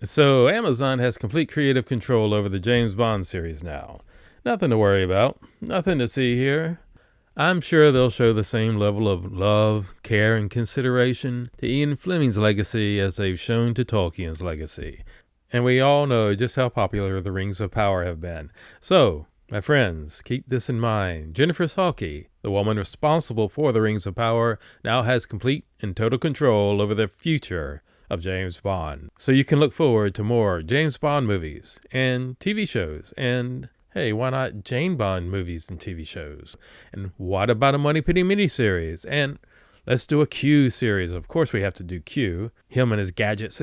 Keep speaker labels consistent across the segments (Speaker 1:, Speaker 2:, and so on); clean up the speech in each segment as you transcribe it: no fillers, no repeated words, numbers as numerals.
Speaker 1: So Amazon has complete creative control over the James Bond series now. Nothing to worry about. Nothing to see here. I'm sure they'll show the same level of love, care, and consideration to Ian Fleming's legacy as they've shown to Tolkien's legacy. And we all know just how popular the Rings of Power have been. So, my friends, keep this in mind. Jennifer Salke, the woman responsible for the Rings of Power, now has complete and total control over the future of James Bond. So you can look forward to more James Bond movies and TV shows and, hey, why not Jane Bond movies and TV shows? And what about a Money Penny miniseries? And let's do a Q series. Of course we have to do Q. Him and his gadgets.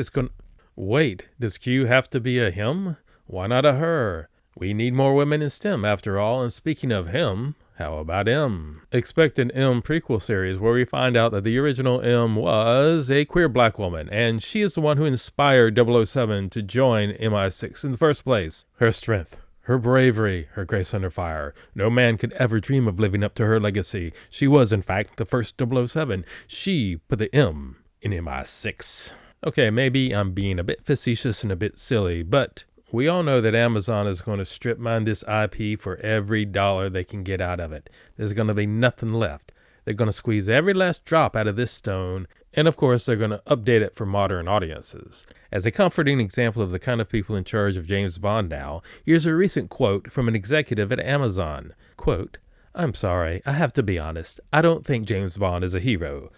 Speaker 1: Wait, does Q have to be a him? Why not a her? We need more women in STEM after all. And speaking of him, how about M? Expect an M prequel series where we find out that the original M was a queer black woman, and she is the one who inspired 007 to join MI6 in the first place. Her strength, her bravery, her grace under fire. No man could ever dream of living up to her legacy. She was, in fact, the first 007. She put the M in MI6. Okay, maybe I'm being a bit facetious and a bit silly, but we all know that Amazon is going to strip mine this IP for every dollar they can get out of it. There's going to be nothing left. They're going to squeeze every last drop out of this stone, and of course they're going to update it for modern audiences. As a comforting example of the kind of people in charge of James Bond now, here's a recent quote from an executive at Amazon. Quote, "I'm sorry, I have to be honest. I don't think James Bond is a hero."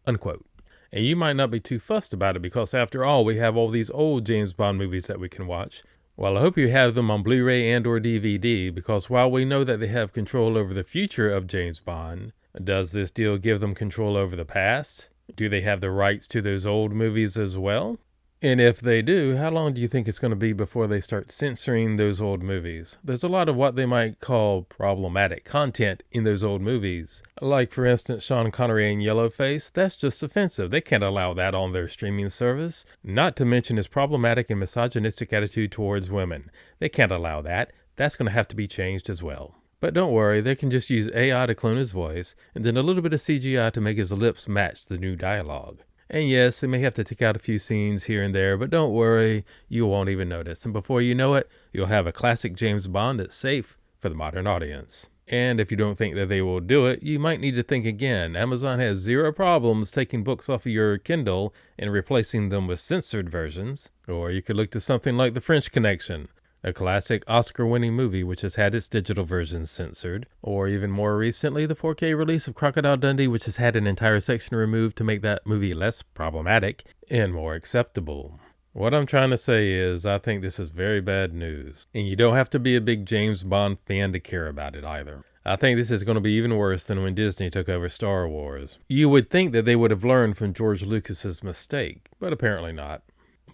Speaker 1: Unquote. And you might not be too fussed about it because after all, we have all these old James Bond movies that we can watch. Well, I hope you have them on Blu-ray and or DVD, because while we know that they have control over the future of James Bond, does this deal give them control over the past? Do they have the rights to those old movies as well? And if they do, how long do you think it's going to be before they start censoring those old movies? There's a lot of what they might call problematic content in those old movies. Like, for instance, Sean Connery in Yellowface. That's just offensive. They can't allow that on their streaming service. Not to mention his problematic and misogynistic attitude towards women. They can't allow that. That's going to have to be changed as well. But don't worry, they can just use AI to clone his voice, and then a little bit of CGI to make his lips match the new dialogue. And yes, they may have to take out a few scenes here and there, but don't worry, you won't even notice. And before you know it, you'll have a classic James Bond that's safe for the modern audience. And if you don't think that they will do it, you might need to think again. Amazon has zero problems taking books off of your Kindle and replacing them with censored versions. Or you could look to something like The French Connection, a classic Oscar-winning movie which has had its digital version censored. Or even more recently, the 4K release of Crocodile Dundee, which has had an entire section removed to make that movie less problematic and more acceptable. What I'm trying to say is, I think this is very bad news. And you don't have to be a big James Bond fan to care about it either. I think this is going to be even worse than when Disney took over Star Wars. You would think that they would have learned from George Lucas's mistake, but apparently not.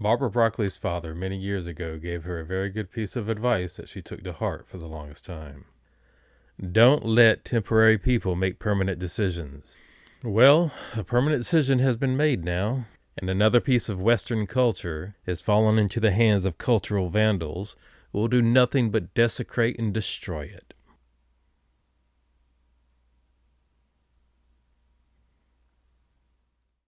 Speaker 1: Barbara Broccoli's father many years ago gave her a very good piece of advice that she took to heart for the longest time. Don't let temporary people make permanent decisions. Well, a permanent decision has been made now, and another piece of Western culture has fallen into the hands of cultural vandals who will do nothing but desecrate and destroy it.